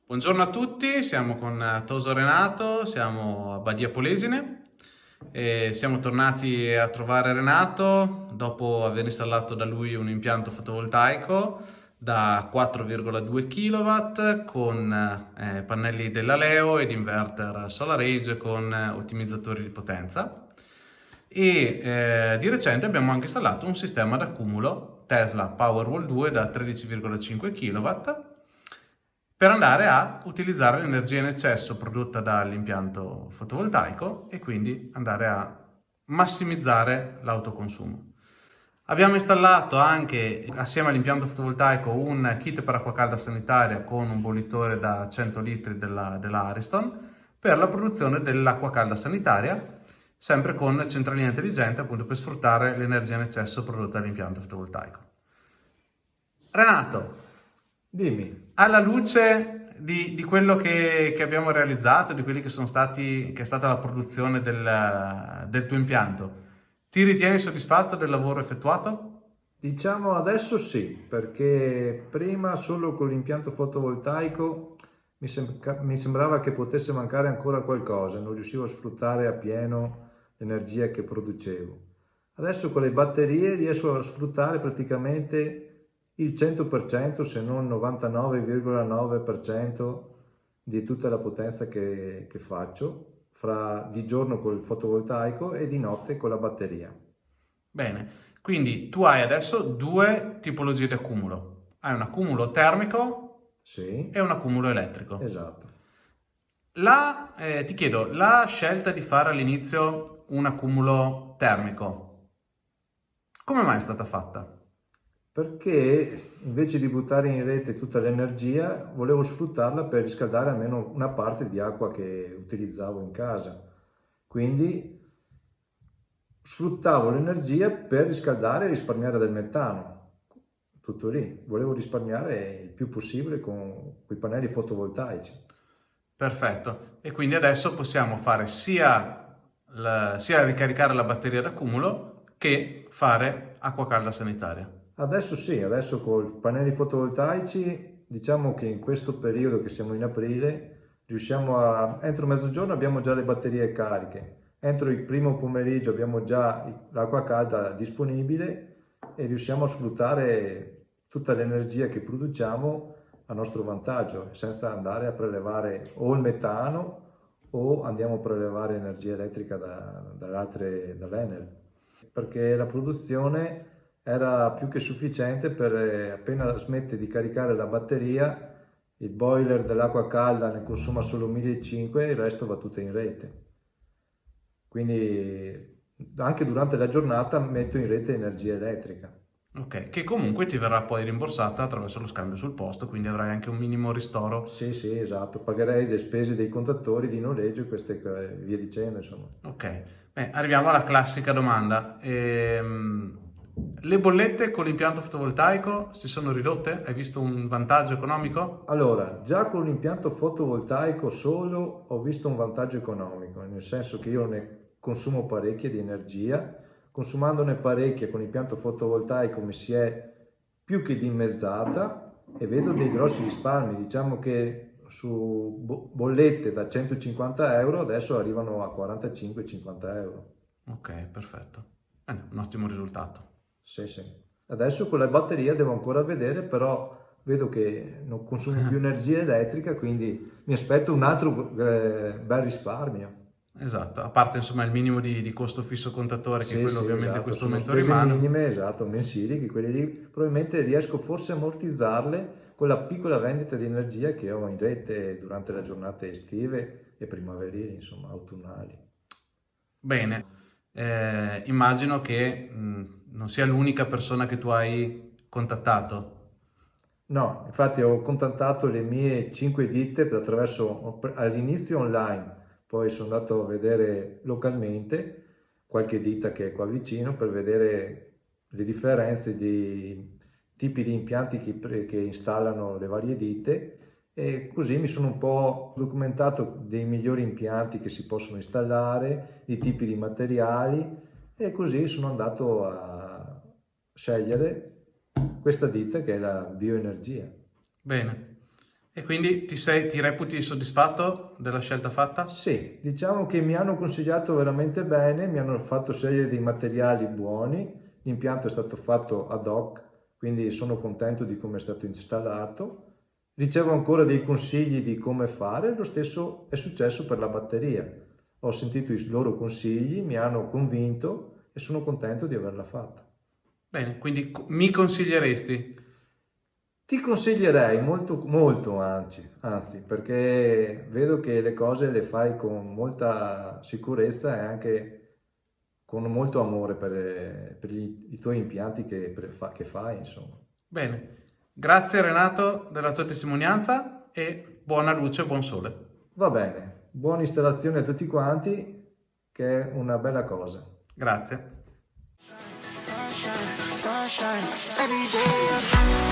Buongiorno a tutti, siamo con Toso Renato, siamo a Badia Polesine e siamo tornati a trovare Renato dopo aver installato da lui un impianto fotovoltaico da 4,2 kW con pannelli della Leo ed inverter SolarEdge con ottimizzatori di potenza. E di recente abbiamo anche installato un sistema d'accumulo Tesla Powerwall 2 da 13,5 kW per andare a utilizzare l'energia in eccesso prodotta dall'impianto fotovoltaico e quindi andare a massimizzare l'autoconsumo. Abbiamo installato anche, assieme all'impianto fotovoltaico, un kit per acqua calda sanitaria con un bollitore da 100 litri della Ariston per la produzione dell'acqua calda sanitaria, sempre con centralina intelligente, appunto per sfruttare l'energia in eccesso prodotta dall'impianto fotovoltaico. Renato, Dimmi. alla luce di quello che abbiamo realizzato, di quelli che che è stata la produzione del tuo impianto, ti ritieni soddisfatto del lavoro effettuato? Diciamo adesso sì, perché prima solo con l'impianto fotovoltaico mi sembrava che potesse mancare ancora qualcosa, non riuscivo a sfruttare appieno l'energia che producevo. Adesso con le batterie riesco a sfruttare praticamente il 100%, se non il 99,9% di tutta la potenza che faccio, di giorno col fotovoltaico e di notte con la batteria. Bene, quindi tu hai adesso due tipologie di accumulo. Hai un accumulo termico Sì, e un accumulo elettrico. esatto. Ti chiedo, la scelta di fare all'inizio un accumulo termico, come mai è stata fatta? Perché invece di buttare in rete tutta l'energia, volevo sfruttarla per riscaldare almeno una parte di acqua che utilizzavo in casa. Quindi sfruttavo l'energia per riscaldare e risparmiare del metano. Tutto lì. Volevo risparmiare il più possibile con quei pannelli fotovoltaici. Perfetto. E quindi adesso possiamo fare sia ricaricare la batteria d'accumulo che fare acqua calda sanitaria. Adesso sì, adesso con i pannelli fotovoltaici, diciamo che in questo periodo che siamo in aprile, entro mezzogiorno abbiamo già le batterie cariche, entro il primo pomeriggio abbiamo già l'acqua calda disponibile e riusciamo a sfruttare tutta l'energia che produciamo a nostro vantaggio, senza andare a prelevare o il metano o andiamo a prelevare energia elettrica dall'Enel, perché la produzione era più che sufficiente per appena smette di caricare la batteria, il boiler dell'acqua calda ne consuma solo 1500 e il resto va tutto in rete. Quindi anche durante la giornata metto in rete energia elettrica. Ok, che comunque ti verrà poi rimborsata attraverso lo scambio sul posto, quindi avrai anche un minimo ristoro. Sì, sì, esatto, pagherei le spese dei contatori di noleggio e via dicendo, insomma. Ok, arriviamo alla classica domanda. Le bollette con l'impianto fotovoltaico si sono ridotte? Hai visto un vantaggio economico? Allora, già con l'impianto fotovoltaico solo ho visto un vantaggio economico, nel senso che io ne consumo parecchia di energia, consumandone parecchia con l'impianto fotovoltaico mi si è più che dimezzata e vedo dei grossi risparmi. Diciamo che su bollette da 150 euro adesso arrivano a 45-50 euro. Ok, perfetto. Un ottimo risultato. Sì, sì. Adesso con la batteria devo ancora vedere, però vedo che non consumo più energia elettrica, quindi mi aspetto un altro bel risparmio. Esatto, a parte insomma il minimo di costo fisso contatore, che Sì, quello sì, ovviamente in esatto, questo sono momento spese rimane. minime, esatto, mensili, che quelle lì probabilmente riesco forse a ammortizzarle con la piccola vendita di energia che ho in rete durante le giornate estive e primaverili, insomma, autunnali. Bene, immagino che non sia l'unica persona che tu hai contattato. No, infatti ho contattato le mie 5 ditte all'inizio online, poi sono andato a vedere localmente qualche ditta che è qua vicino per vedere le differenze di tipi di impianti che installano le varie ditte e così mi sono un po' documentato dei migliori impianti che si possono installare, i tipi di materiali e così sono andato a scegliere questa ditta che è la Bioenergia. Bene. E quindi ti reputi soddisfatto della scelta fatta? Sì, diciamo che mi hanno consigliato veramente bene, mi hanno fatto scegliere dei materiali buoni, l'impianto è stato fatto ad hoc, quindi sono contento di come è stato installato. Ricevo ancora dei consigli di come fare, lo stesso è successo per la batteria. Ho sentito i loro consigli, mi hanno convinto e sono contento di averla fatta. Bene, quindi mi consiglieresti? Ti consiglierei molto, molto anzi, perché vedo che le cose le fai con molta sicurezza e anche con molto amore per i tuoi impianti che fai, insomma. Bene. Grazie Renato della tua testimonianza e buona luce, buon sole. Va bene, buona installazione a tutti quanti, che è una bella cosa. Grazie. Sunshine, sunshine, every day.